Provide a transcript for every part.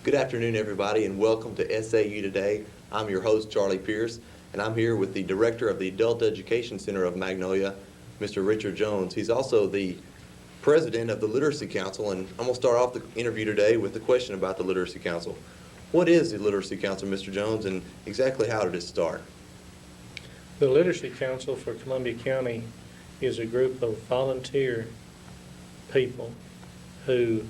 Good afternoon, everybody, and welcome to SAU Today. I'm your host, Charlie Pearce, and I'm here with the director of the Adult Education Center of Magnolia, Mr. Richard Jones. He's also the president of the Literacy Council, and I'm going to start off the interview today with a question about the Literacy Council. What is the Literacy Council, Mr. Jones, and exactly how did it start? The Literacy Council for Columbia County is a group of volunteer people who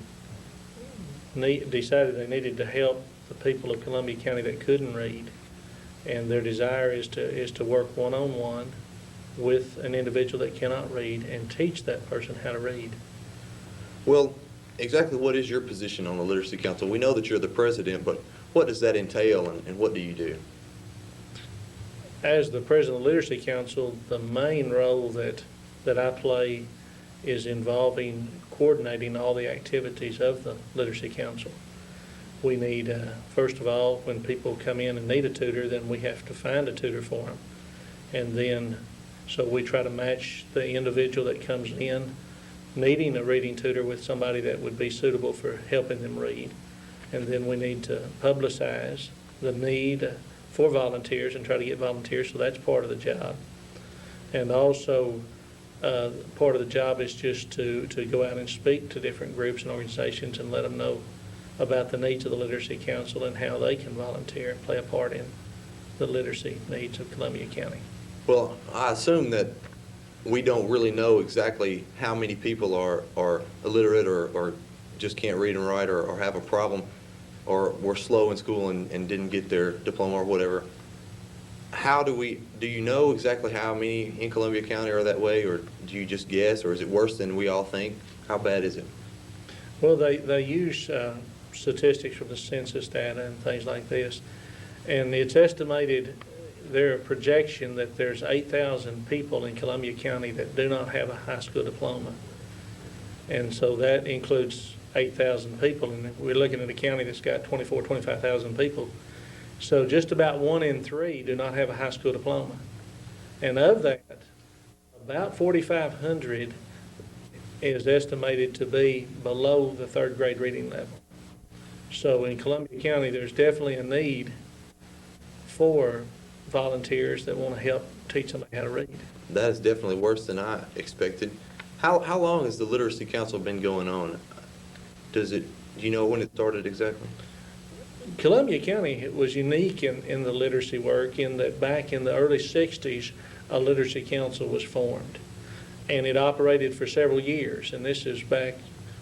decided they needed to help the people of Columbia County that couldn't read, and their desire is to work one-on-one with an individual that cannot read and teach that person how to read. Well, exactly what is your position on the Literacy Council? We know that you're the president, but what does that entail, and what do you do? As the president of the Literacy Council, the main role that I play is involving coordinating all the activities of the Literacy Council. We need, first of all, when people come in and need a tutor, then we have to find a tutor for them. And then, so we try to match the individual that comes in needing a reading tutor with somebody that would be suitable for helping them read. And then we need to publicize the need for volunteers and try to get volunteers, so that's part of the job. And also, part of the job is just to go out and speak to different groups and organizations and let them know about the needs of the Literacy Council and how they can volunteer and play a part in the literacy needs of Columbia County. Well, I assume that we don't really know exactly how many people are illiterate or just can't read and write or have a problem or were slow in school and didn't get their diploma or whatever. Do you know exactly how many in Columbia County are that way, or do you just guess, or is it worse than we all think? How bad is it? Well, they use statistics from the census data and things like this, and it's estimated, there are projection that there's 8,000 people in Columbia County that do not have a high school diploma. And so that includes 8,000 people, and we're looking at a county that's got 25,000 people. So just about 1 in 3 do not have a high school diploma. And of that, about 4,500 is estimated to be below the 3rd grade reading level. So in Columbia County, there's definitely a need for volunteers that want to help teach somebody how to read. That is definitely worse than I expected. How long has the Literacy Council been going on? Do you know when it started exactly? Columbia County was unique in the literacy work in that back in the early 60s, a Literacy Council was formed. And it operated for several years, and this is back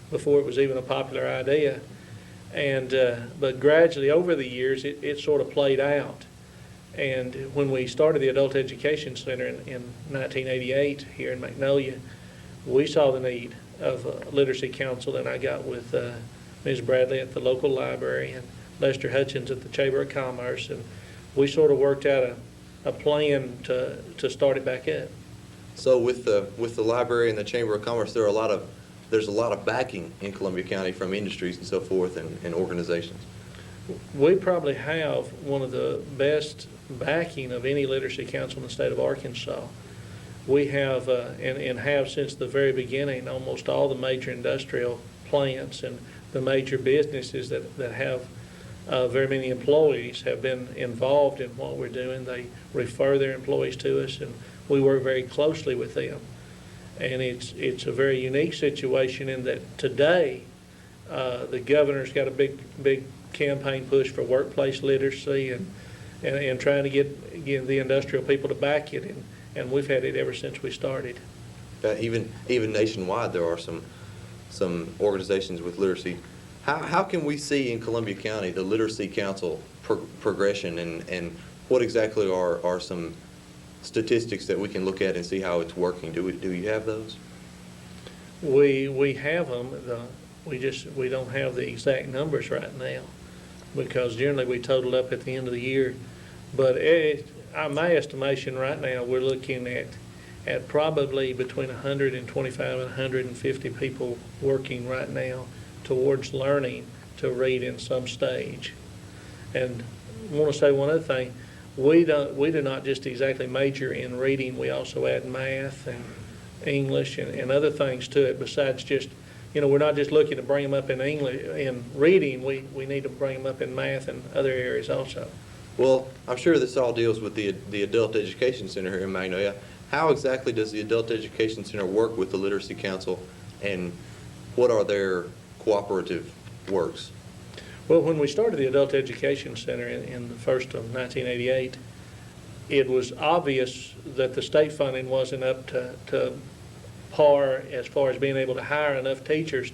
before it was even a popular idea. And but gradually over the years, it sort of played out. And when we started the Adult Education Center in 1988 here in Magnolia, we saw the need of a Literacy Council, and I got with Ms. Bradley at the local library and Lester Hutchins at the Chamber of Commerce, and we sort of worked out a plan to start it back up. So with the library and the Chamber of Commerce, there's a lot of backing in Columbia County from industries and so forth and organizations. We probably have one of the best backing of any Literacy Council in the state of Arkansas. We have, and have since the very beginning, almost all the major industrial plants and the major businesses that have very many employees have been involved in what we're doing. They refer their employees to us, and we work very closely with them. And it's a very unique situation in that today the governor's got a big campaign push for workplace literacy and trying to get the industrial people to back it, and we've had it ever since we started. Even nationwide, there are some organizations with literacy. How can we see in Columbia County the Literacy Council progression, and what exactly are some statistics that we can look at and see how it's working? Do you have those? We have them. We don't have the exact numbers right now because generally we total up at the end of the year. But my estimation right now, we're looking at probably between 125 and 150 people working right now towards learning to read in some stage. And I want to say one other thing. We do not just exactly major in reading. We also add math and English and other things to it besides just we're not just looking to bring them up in English, in reading, we need to bring them up in math and other areas also. Well, I'm sure this all deals with the Adult Education Center here in Magnolia. How exactly does the Adult Education Center work with the Literacy Council, and what are their cooperative works? Well, when we started the Adult Education Center in the first of 1988, it was obvious that the state funding wasn't up to par as far as being able to hire enough teachers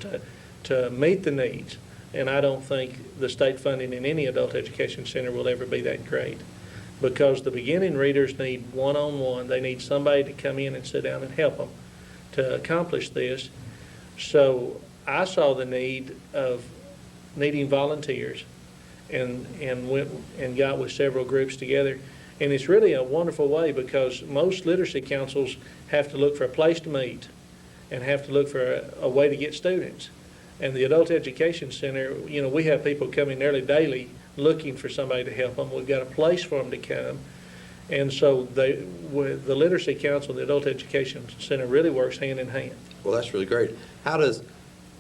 to meet the needs. And I don't think the state funding in any adult education center will ever be that great, because the beginning readers need one-on-one. They need somebody to come in and sit down and help them to accomplish this. So I saw the need of needing volunteers and went and got with several groups together. And it's really a wonderful way, because most literacy councils have to look for a place to meet and have to look for a way to get students. And the Adult Education Center, we have people coming nearly daily looking for somebody to help them. We've got a place for them to come. And so the Literacy Council and the Adult Education Center really works hand in hand. Well, that's really great. How does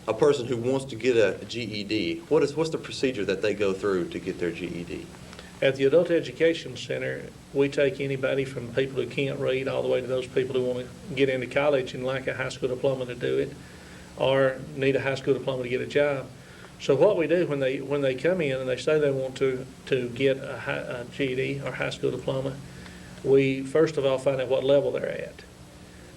a person who wants to get a GED, what's the procedure that they go through to get their GED? At the Adult Education Center, we take anybody from people who can't read all the way to those people who want to get into college and like a high school diploma to do it, or need a high school diploma to get a job. So what we do when they come in and they say they want to get a GED or high school diploma, we first of all find out what level they're at.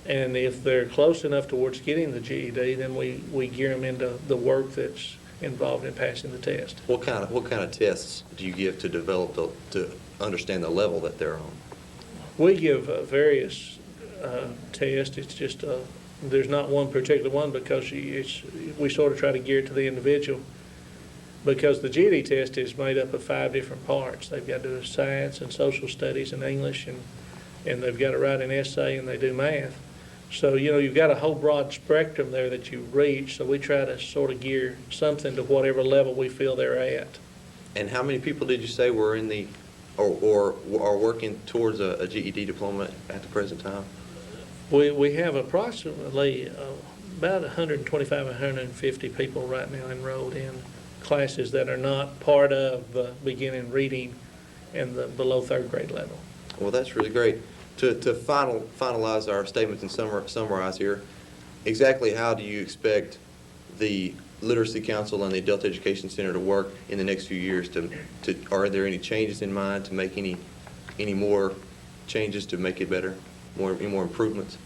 And if they're close enough towards getting the GED, then we gear them into the work that's involved in passing the test. What kind of tests do you give to develop to understand the level that they're on? We give various tests. It's just there's not one particular one, because we sort of try to gear it to the individual, because the GED test is made up of 5 different parts. They've got to do science and social studies and English, and they've got to write an essay, and they do math. So, you've got a whole broad spectrum there that you reach, so we try to sort of gear something to whatever level we feel they're at. And how many people did you say were in the, or are working towards a GED diploma at the present time? We have approximately about 125, 150 people right now enrolled in classes that are not part of the beginning reading and the below 3rd grade level. Well, that's really great. To finalize our statements and summarize here, exactly how do you expect the Literacy Council and the Adult Education Center to work in the next few years? Are there any changes in mind to make any more changes to make it better, any more improvements?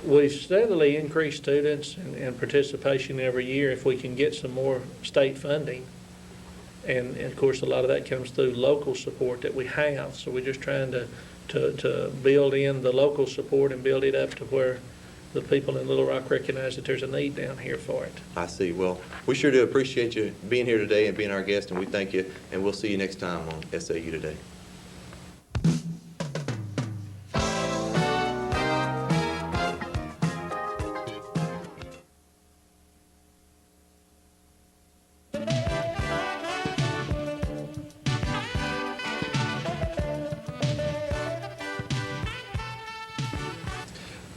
We steadily increase students and participation every year if we can get some more state funding. And of course, a lot of that comes through local support that we have. So we're just trying to build in the local support and build it up to where the people in Little Rock recognize that there's a need down here for it. I see. Well, we sure do appreciate you being here today and being our guest, and we thank you, and we'll see you next time on SAU Today.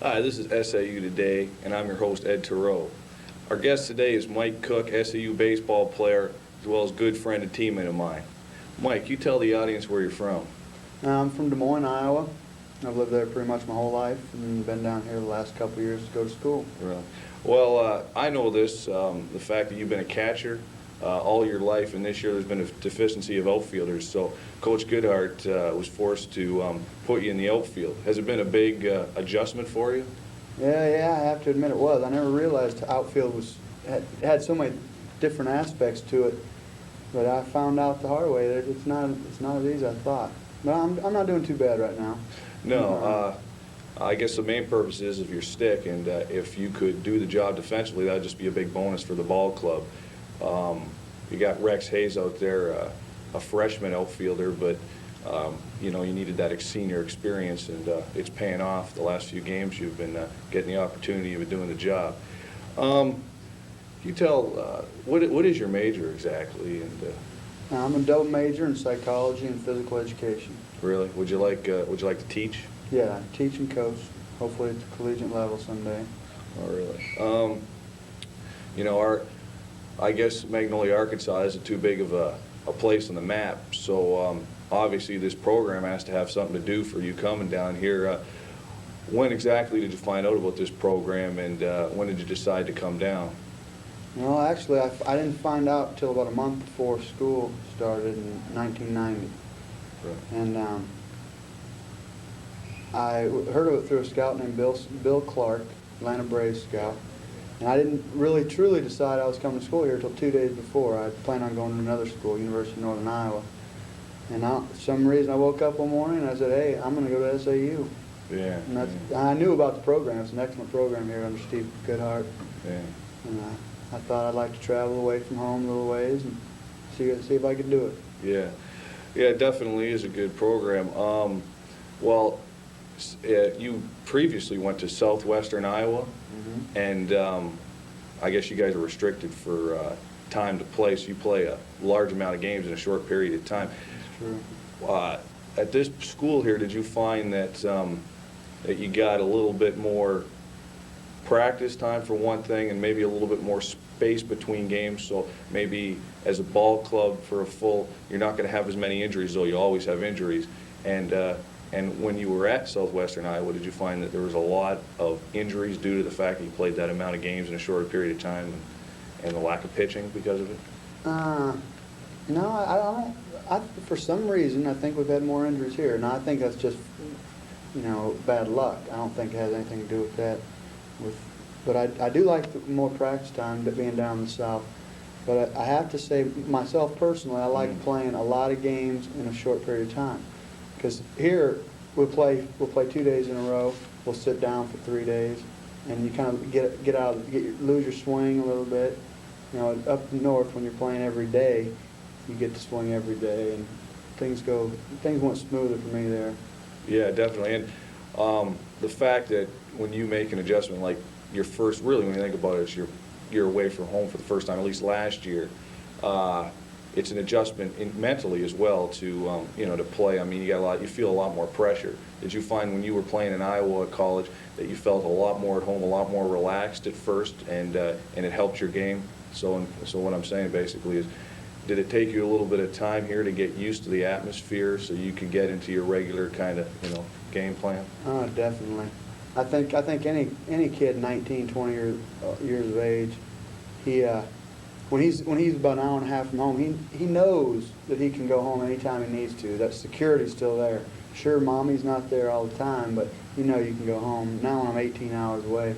Hi, this is SAU Today, and I'm your host, Ed Turow. Our guest today is Mike Cook, SAU baseball player, as well as good friend and teammate of mine. Mike, you tell the audience where you're from. I'm from Des Moines, Iowa. I've lived there pretty much my whole life and been down here the last couple of years to go to school. Really? Well, I know this, the fact that you've been a catcher all your life, and this year there's been a deficiency of outfielders, so Coach Goodhart was forced to put you in the outfield. Has it been a big adjustment for you? Yeah, I have to admit it was. I never realized outfield had so many different aspects to it, but I found out the hard way that it's not as easy as I thought. But I'm not doing too bad right now. No, I guess the main purpose is of your stick, and if you could do the job defensively, that would just be a big bonus for the ball club. You got Rex Hayes out there, a freshman outfielder, but you needed that senior experience, and it's paying off. The last few games you've been getting the opportunity, you've been doing the job. You tell, what is your major exactly? And I'm a double major in psychology and physical education. really, would you like to teach? Yeah, I teach and coach, hopefully at the collegiate level someday. Oh, really? you know, I guess Magnolia, Arkansas isn't too big of a place on the map, so obviously this program has to have something to do for you coming down here. When exactly did you find out about this program, and when did you decide to come down? Well, actually, I didn't find out till about a month before school started in 1990. Right. And I heard of it through a scout named Bill Clark, Atlanta Braves scout. And I didn't really truly decide I was coming to school here until 2 days before. I planned on going to another school, University of Northern Iowa. And for some reason I woke up one morning and I said, hey, I'm going to go to SAU. Yeah. And I knew about the program. It's an excellent program here under Steve Goodhart. Yeah. And I thought I'd like to travel away from home a little ways and see if I could do it. Yeah. Yeah, it definitely is a good program. Well, you previously went to southwestern Iowa, and I guess you guys are restricted for time to play, so you play a large amount of games in a short period of time. That's true. At this school here, did you find that that you got a little bit more practice time for one thing, and maybe a little bit more space between games? So maybe as a ball club for a full, you're not going to have as many injuries, though you always have injuries. And when you were at Southwestern Iowa, did you find that there was a lot of injuries due to the fact that you played that amount of games in a shorter period of time, and the lack of pitching because of it? No, I don't. For some reason, I think we've had more injuries here, and I think that's just, bad luck. I don't think it has anything to do with that. But I do like the more practice time being down in the South. But I have to say, myself personally, I like playing a lot of games in a short period of time. Because here, we'll play 2 days in a row. We'll sit down for 3 days, and you kind of lose your swing a little bit. Up north, when you're playing every day, you get to swing every day, and things went smoother for me there. Yeah, definitely. And the fact that when you make an adjustment, like your first, really when you think about it, you're away from home for the first time, at least last year, it's an adjustment mentally as well to to play. I mean, you feel a lot more pressure. Did you find when you were playing in Iowa at college that you felt a lot more at home, a lot more relaxed at first, and it helped your game? So what I'm saying basically is, did it take you a little bit of time here to get used to the atmosphere so you could get into your regular kind of game plan? Oh, definitely. I think any kid 19, 20 years of age, when he's about an hour and a half from home, he knows that he can go home anytime he needs to. That security's still there. Sure, mommy's not there all the time, but you can go home. Now when I'm 18 hours away,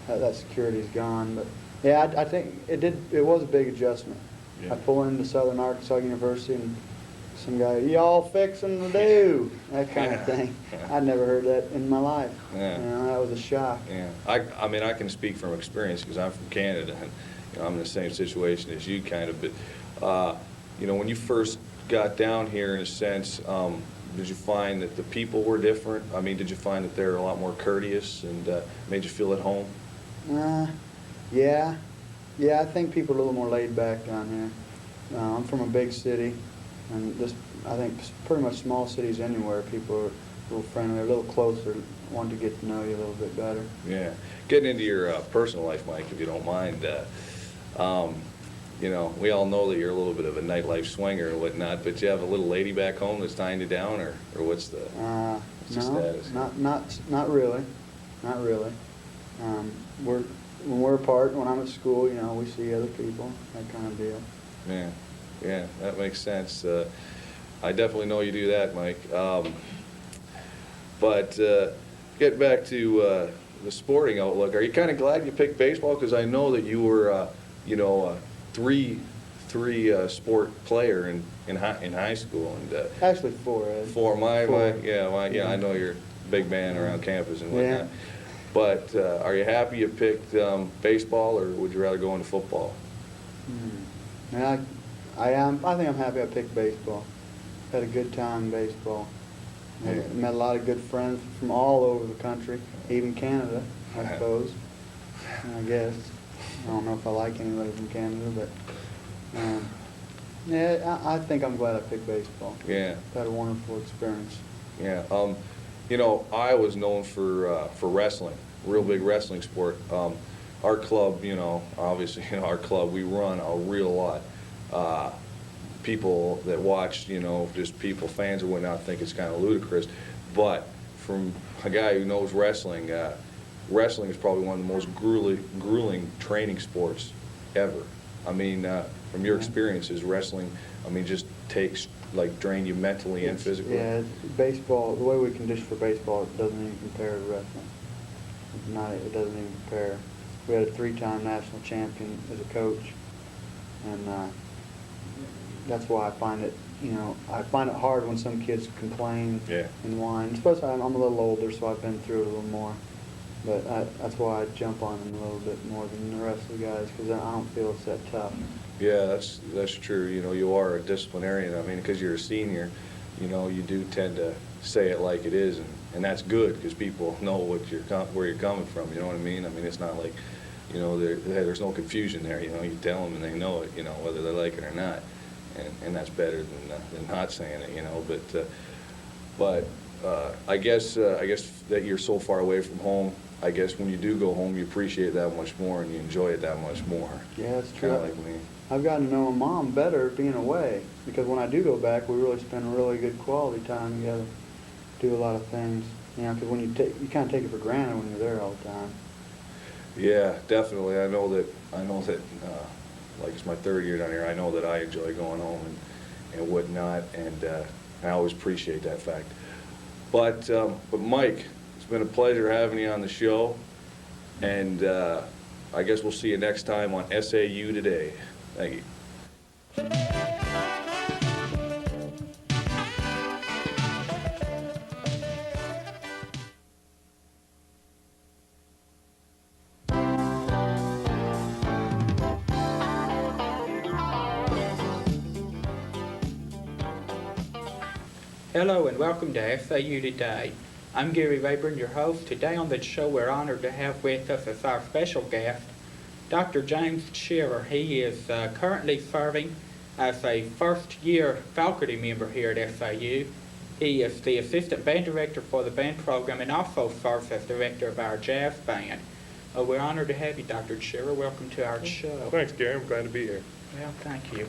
that security's gone. But yeah, I think it was a big adjustment. Yeah. I pull into Southern Arkansas University and some guy, y'all fixing to do, that kind of thing. I'd never heard that in my life. Yeah. That was a shock. Yeah, I mean, I can speak from experience because I'm from Canada, and I'm in the same situation as you kind of. But when you first got down here, in a sense, did you find that the people were different? I mean, did you find that they were a lot more courteous and made you feel at home? Yeah. I think people are a little more laid back down here. I'm from a big city, and I think pretty much small cities anywhere, people are a little friendlier, a little closer, want to get to know you a little bit better. Yeah. Getting into your personal life, Mike, if you don't mind, we all know that you're a little bit of a nightlife swinger and whatnot, but you have a little lady back home that's tying you down, or what's the status? Not really. When we're apart, when I'm at school, we see other people, that kind of deal. Yeah, that makes sense. I definitely know you do that, Mike. But get back to the sporting outlook. Are you kind of glad you picked baseball? Because I know that you were, a three sport player in high school, and Actually, 4, Ed. four. Four. Yeah. I know you're a big man around campus and whatnot. Yeah. But are you happy you picked baseball, or would you rather go into football? Yeah, I am. I think I'm happy I picked baseball. Had a good time in baseball. I met a lot of good friends from all over the country, even Canada, I suppose. I guess. I don't know if I like anybody from Canada, but I think I'm glad I picked baseball. Yeah. Had a wonderful experience. Yeah. Iowa's known for wrestling, real big wrestling sport. our club, obviously, our club, we run a real lot. People that watch, just people, fans and whatnot, think it's kind of ludicrous. But from a guy who knows wrestling, wrestling is probably one of the most grueling training sports ever. I mean, from your experiences, wrestling, just takes, drain you mentally and physically. Yeah, baseball, the way we condition for baseball, it doesn't even compare to wrestling. It doesn't even compare. We had a 3-time national champion as a coach, and that's why I find it, I find it hard when some kids complain and whine. Especially I'm a little older, so I've been through it a little more. But that's why I jump on them a little bit more than the rest of the guys, because I don't feel it's that tough. Yeah, that's true. You are a disciplinarian. Because you're a senior, you do tend to say it like it is, and that's good because people know where you're coming from. You know what I mean? It's not like, there's no confusion there. You tell them and they know it. Whether they like it or not, and that's better than not saying it. But I guess that you're so far away from home. I guess when you do go home, you appreciate it that much more and you enjoy it that much more. Yeah, that's true. Kind of like me. I've gotten to know my mom better being away, because when I do go back, we really spend really good quality time together, do a lot of things. Because when you kind of take it for granted when you're there all the time. Yeah, definitely. I know that. Like it's my 3rd year down here. I know that I enjoy going home and whatnot, and I always appreciate that fact. But Mike, it's been a pleasure having you on the show, and I guess we'll see you next time on SAU Today. Thank you. Hello and welcome to SAU Today. I'm Gary Rayborn, your host. Today on the show we're honored to have with us as our special guest Dr. James Shearer. He is currently serving as a first-year faculty member here at SAU. He is the assistant band director for the band program and also serves as director of our jazz band. We're honored to have you, Dr. Shearer. Welcome to our show. Thanks, Gary. I'm glad to be here. Well, thank you.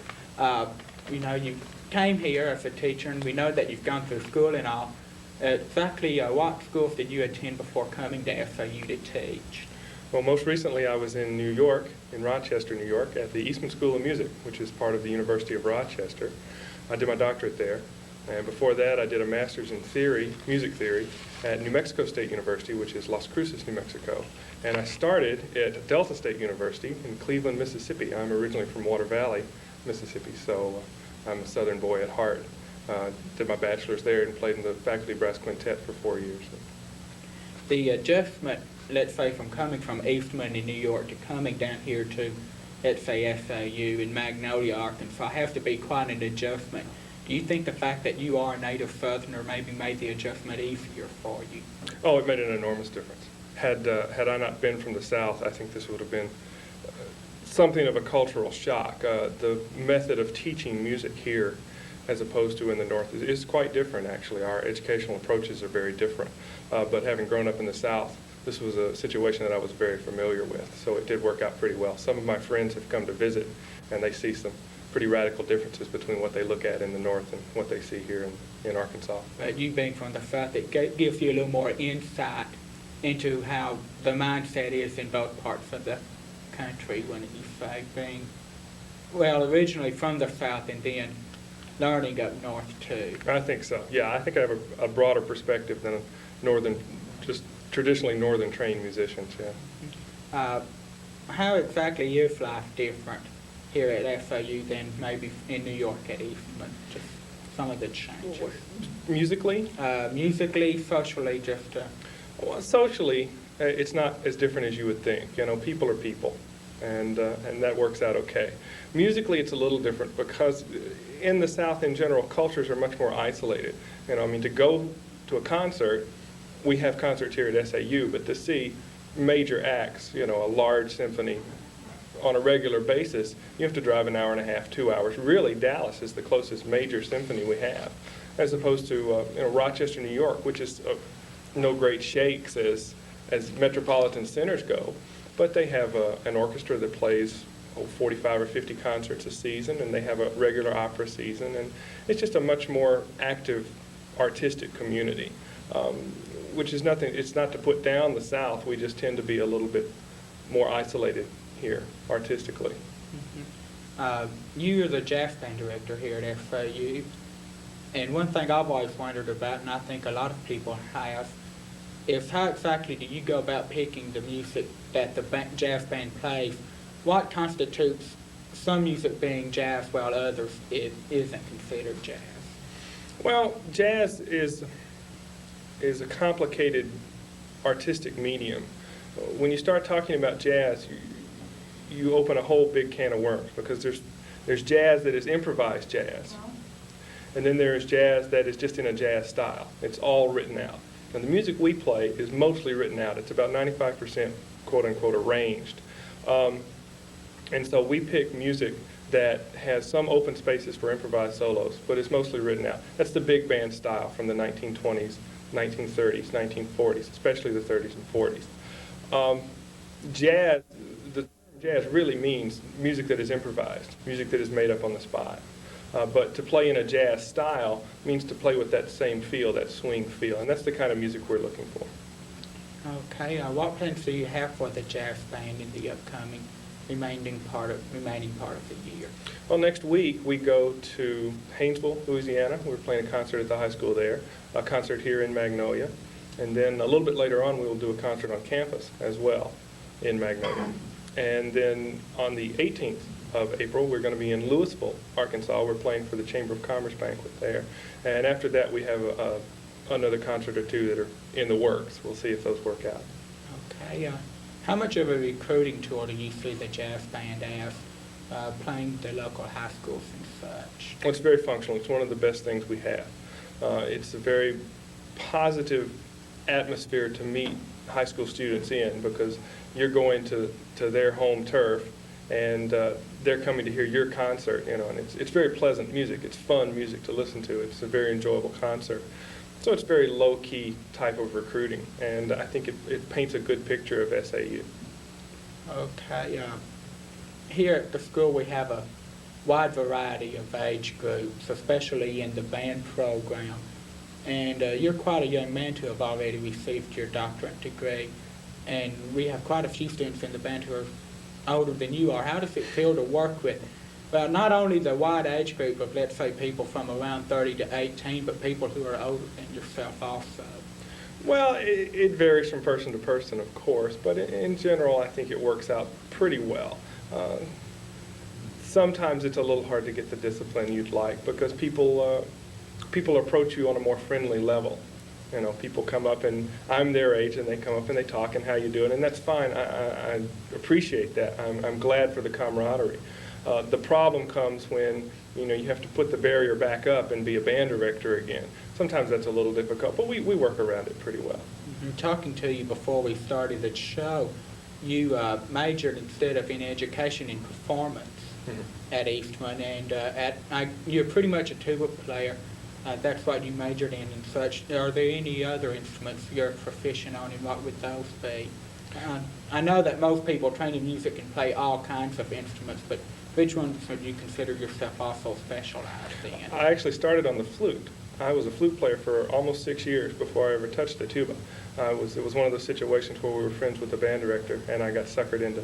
You came here as a teacher, and we know that you've gone through school and all. Exactly what schools did you attend before coming to SAU to teach? Well, most recently I was in New York, in Rochester, New York, at the Eastman School of Music, which is part of the University of Rochester. I did my doctorate there. And before that, I did a master's in theory, music theory, at New Mexico State University, which is Las Cruces, New Mexico. And I started at Delta State University in Cleveland, Mississippi. I'm originally from Water Valley, Mississippi, so I'm a Southern boy at heart. Did my bachelor's there and played in the faculty brass quintet for 4 years. The adjustment, let's say, from coming from Eastman in New York to coming down here to, let's say, SAU in Magnolia, Arkansas, has to be quite an adjustment. Do you think the fact that you are a native Southerner maybe made the adjustment easier for you? Oh, it made an enormous difference. Had I not been from the South, I think this would have been something of a cultural shock. The method of teaching music here as opposed to in the North is quite different, actually. Our educational approaches are very different. But having grown up in the South, this was a situation that I was very familiar with, so it did work out pretty well. Some of my friends have come to visit, and they see some pretty radical differences between what they look at in the North and what they see here in Arkansas. But you being from the South, it gives you a little more insight into how the mindset is in both parts of the country when you say being, well, originally from the South and then learning up north too. I think so. Yeah, I think I have a broader perspective than just traditionally northern trained musicians. Yeah. How exactly is life different here at SAU than maybe in New York at Eastman? Just some of the changes. Musically? Musically, socially, just. Well, socially, it's not as different as you would think. People are people, and that works out okay. Musically, it's a little different because in the South, in general, cultures are much more isolated. To go to a concert, we have concerts here at SAU, but to see major acts, a large symphony on a regular basis, you have to drive an hour and a half, 2 hours. Really, Dallas is the closest major symphony we have, as opposed to Rochester, New York, which is no great shakes as metropolitan centers go. But they have an orchestra that plays 45 or 50 concerts a season, and they have a regular opera season, and it's just a much more active artistic community, which is nothing, it's not to put down the South, we just tend to be a little bit more isolated here artistically. You're the jazz band director here at SAU, and one thing I've always wondered about, and I think a lot of people have, is how exactly do you go about picking the music that the jazz band plays? What constitutes some music being jazz while others isn't considered jazz? Well, jazz is a complicated artistic medium. When you start talking about jazz, you open a whole big can of worms, because there's jazz that is improvised jazz, and then there is jazz that is just in a jazz style. It's all written out. And the music we play is mostly written out. It's about 95% quote-unquote arranged. And so we pick music that has some open spaces for improvised solos, but it's mostly written out. That's the big band style from the 1920s, 1930s, 1940s, especially the 30s and 40s. Jazz, the term jazz really means music that is improvised, music that is made up on the spot. But to play in a jazz style means to play with that same feel, that swing feel, and that's the kind of music we're looking for. Okay, what plans do you have for the jazz band in the upcoming remaining part of the year? Well, next week we go to Haynesville, Louisiana. We're playing a concert at the high school there, a concert here in Magnolia, and then a little bit later on we will do a concert on campus as well in Magnolia. And then on the 18th of April, we're going to be in Louisville, Arkansas. We're playing for the Chamber of Commerce banquet there. And after that, we have another concert or two that are in the works. We'll see if those work out. Okay. How much of a recruiting tool do you see the jazz band as, playing the local high schools and such? Well, it's very functional. It's one of the best things we have. It's a very positive atmosphere to meet high school students in, because you're going to their home turf, and they're coming to hear your concert, and it's very pleasant music. It's fun music to listen to. It's a very enjoyable concert. So it's very low-key type of recruiting, and I think it paints a good picture of SAU. Okay. Here at the school we have a wide variety of age groups, especially in the band program. And you're quite a young man to have already received your doctorate degree, and we have quite a few students in the band who are older than you are. How does it feel to work with, well, not only the wide age group of, let's say, people from around 30 to 18, but people who are older than yourself also? Well, it varies from person to person, of course, but in general, I think it works out pretty well. Sometimes it's a little hard to get the discipline you'd like, because people approach you on a more friendly level. People come up, and I'm their age, and they come up and they talk, and how you doing, and that's fine. I appreciate that. I'm glad for the camaraderie. The problem comes when you have to put the barrier back up and be a band director again. Sometimes that's a little difficult, but we work around it pretty well. Talking to you before we started the show, you majored instead of in education in performance at Eastman, and you're pretty much a tuba player. That's what you majored in and such. Are there any other instruments you're proficient on, and what would those be? I know that most people trained in music can play all kinds of instruments, but which ones would you consider yourself also specialized in? I actually started on the flute. I was a flute player for almost 6 years before I ever touched the tuba. It was one of those situations where we were friends with the band director, and I got suckered into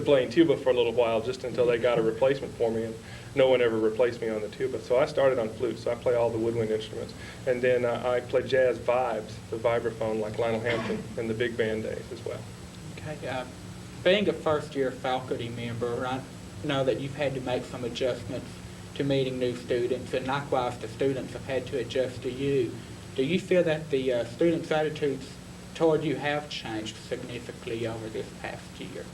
playing tuba for a little while, just until they got a replacement for me, and no one ever replaced me on the tuba. So I started on flute, so I play all the woodwind instruments. And then I play jazz vibes, the vibraphone, like Lionel Hampton in the big band days as well. Okay. Being a first-year faculty member, I know that you've had to make some adjustments to meeting new students, and likewise the students have had to adjust to you. Do you feel that the students' attitudes toward you have changed significantly over this past year?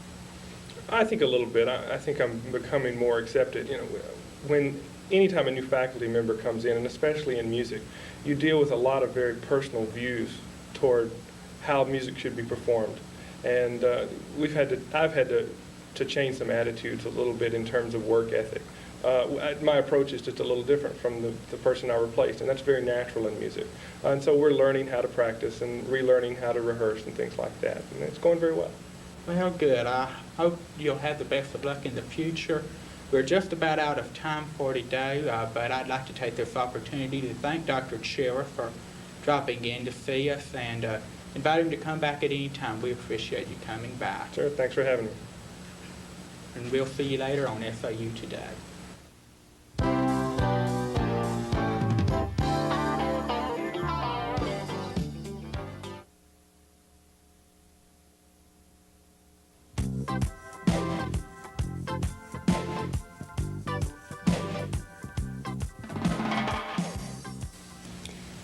I think a little bit. I think I'm becoming more accepted. Anytime a new faculty member comes in, and especially in music, you deal with a lot of very personal views toward how music should be performed. And I've had to change some attitudes a little bit in terms of work ethic. My approach is just a little different from the person I replaced, and that's very natural in music. And so we're learning how to practice and relearning how to rehearse and things like that, and it's going very well. Well, good. I hope you'll have the best of luck in the future. We're just about out of time for today, but I'd like to take this opportunity to thank Dr. Shearer for dropping in to see us and invite him to come back at any time. We appreciate you coming by. Sure, thanks for having me. And we'll see you later on SAU Today.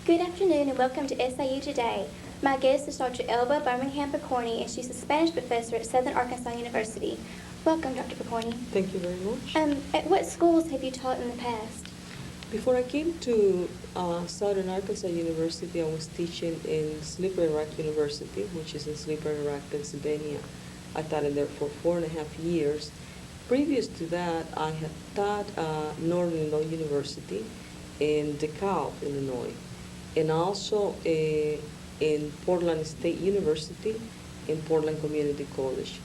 Good afternoon and welcome to SAU Today. My guest is Dr. Elba Birmingham-Pokorny, and she's a Spanish professor at Southern Arkansas University. Welcome, Dr. Pokorny. Thank you very much. At what schools have you taught in the past? Before I came to Southern Arkansas University, I was teaching in Slippery Rock University, which is in Slippery Rock, Pennsylvania. I taught in there for 4.5 years. Previous to that, I had taught Northern Illinois University in DeKalb, Illinois, and also in Portland State University in Portland Community College.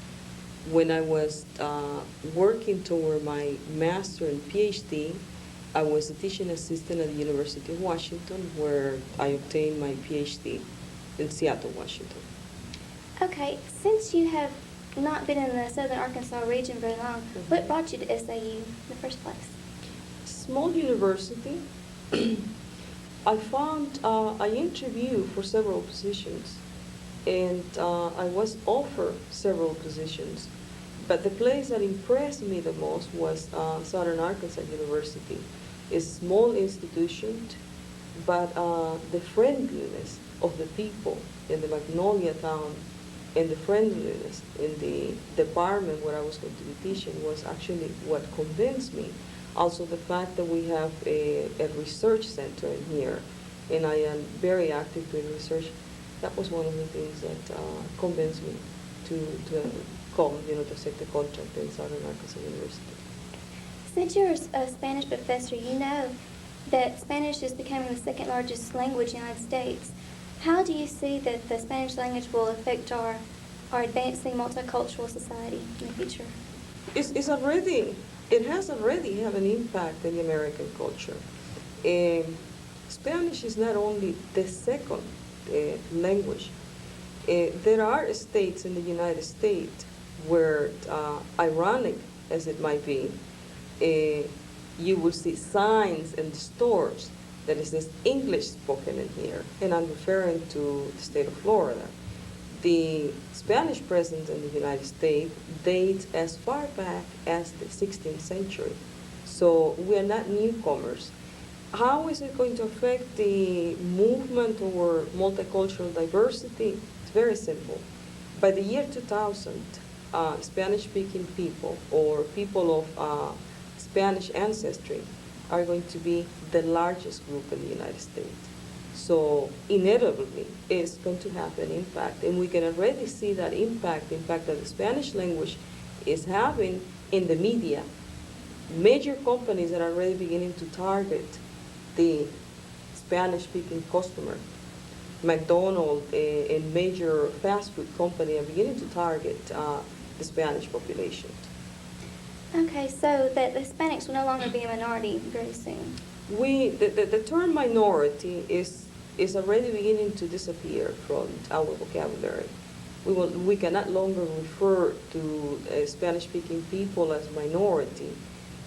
When I was working toward my master and PhD, I was a teaching assistant at the University of Washington, where I obtained my PhD in Seattle, Washington. Okay, since you have not been in the Southern Arkansas region very long, what brought you to SAU in the first place? Small university. I found, I interviewed for several positions, and I was offered several positions. But the place that impressed me the most was Southern Arkansas University. It's a small institution, but the friendliness of the people in the Magnolia town and the friendliness in the department where I was going to be teaching was actually what convinced me. Also the fact that we have a research center in here, and I am very active in research. That was one of the things that convinced me to come, to accept the contract in Southern Arkansas University. Since you're a Spanish professor, you know that Spanish is becoming the second largest language in the United States. How do you see that the Spanish language will affect our advancing multicultural society in the future? It has already have an impact in the American culture. Spanish is not only the second language. There are states in the United States where, ironic as it might be, you will see signs in the stores that it says English spoken in here, and I'm referring to the state of Florida. The Spanish presence in the United States dates as far back as the 16th century, so we are not newcomers. How is it going to affect the movement toward multicultural diversity? It's very simple. By the year 2000, Spanish-speaking people or people of Spanish ancestry are going to be the largest group in the United States. So inevitably, it's going to have an impact, and we can already see that impact that the Spanish language is having in the media. Major companies that are already beginning to target the Spanish-speaking customer. McDonald's, a major fast food company, are beginning to target the Spanish population. Okay, so that the Hispanics will no longer be a minority very soon. The term minority is already beginning to disappear from our vocabulary. We cannot longer refer to Spanish-speaking people as minority.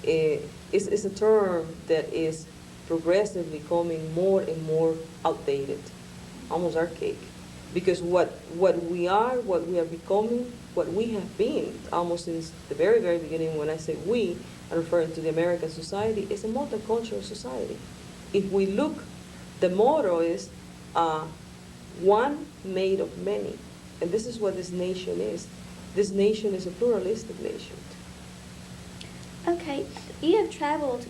It's a term that is progressively becoming more and more outdated, almost archaic. Because what we are becoming, what we have been, almost since the very, very beginning, when I say we, I'm referring to the American society, is a multicultural society. If we look, the motto is one made of many. And this is what this nation is. This nation is a pluralistic nation. Okay, you have traveled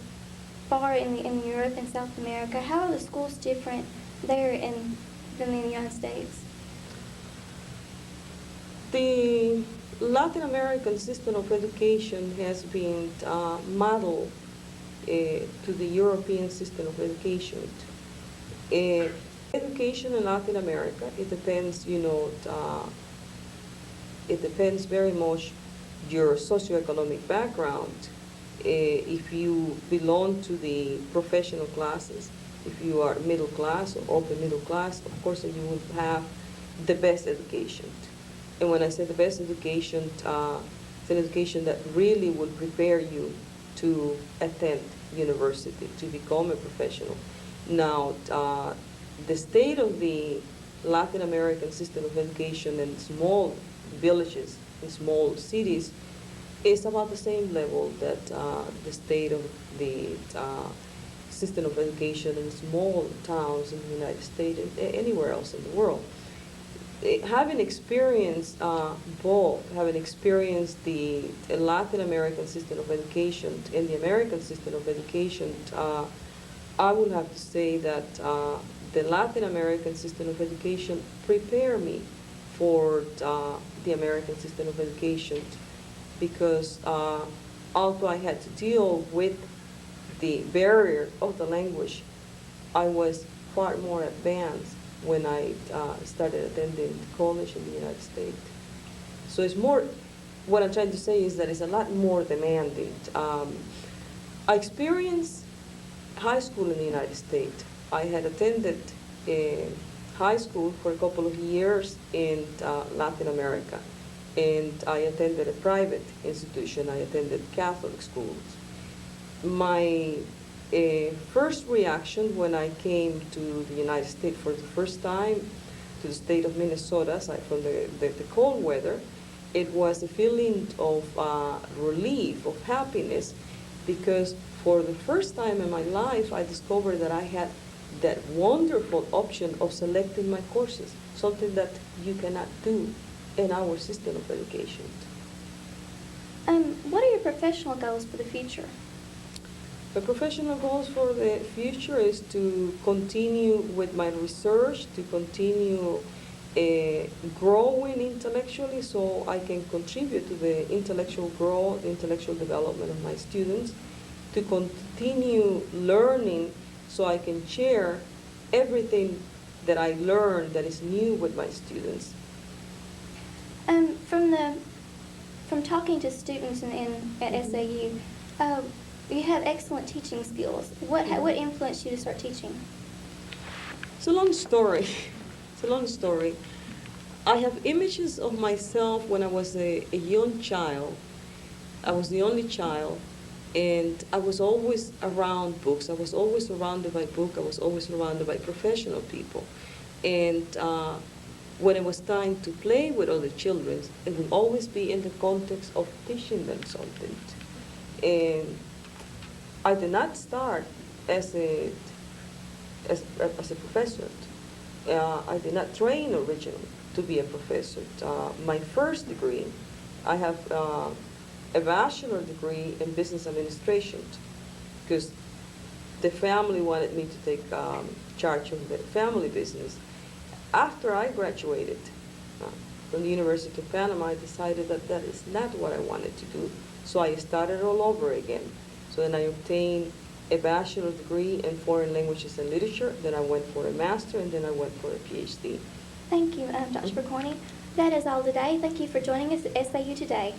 far in Europe and South America. How are the schools different there than in the United States? The Latin American system of education has been modeled to the European system of education. Education in Latin America, it depends, it depends very much your socioeconomic background. If you belong to the professional classes, if you are middle class or upper middle class, of course you will have the best education. And when I say the best education, it's an education that really will prepare you to attend university, to become a professional. Now, the state of the Latin American system of education in small villages, in small cities, is about the same level that the state of the system of education in small towns in the United States and anywhere else in the world. Having experienced both, having experienced the Latin American system of education and the American system of education, I would have to say that the Latin American system of education prepared me for the American system of education, because although I had to deal with the barrier of the language, I was far more advanced when I started attending college in the United States. So it's more, what I'm trying to say is that it's a lot more demanding. I experienced high school in the United States. I had attended high school for a couple of years in Latin America, and I attended a private institution. I attended Catholic schools. My first reaction when I came to the United States for the first time, to the state of Minnesota, aside from the cold weather, it was a feeling of relief, of happiness, because for the first time in my life, I discovered that I had that wonderful option of selecting my courses, something that you cannot do in our system of education. What are your professional goals for the future? The professional goals for the future is to continue with my research, to continue growing intellectually so I can contribute to the intellectual growth, intellectual development of my students, to continue learning so I can share everything that I learned that is new with my students. From talking to students at SAU, you have excellent teaching skills. What influenced you to start teaching? It's a long story. It's a long story. I have images of myself when I was a young child. I was the only child, and I was always around books. I was always surrounded by books. I was always surrounded by professional people. And when it was time to play with other children, it would always be in the context of teaching them something. And I did not start as a professor. I did not train originally to be a professor. My first degree, I have a bachelor degree in business administration, because the family wanted me to take charge of the family business. After I graduated from the University of Panama, I decided that that is not what I wanted to do. So I started all over again. So then I obtained a bachelor degree in foreign languages and literature. Then I went for a master, and then I went for a PhD. Thank you, Dr. Pokorny. That is all today. Thank you for joining us at SAU Today.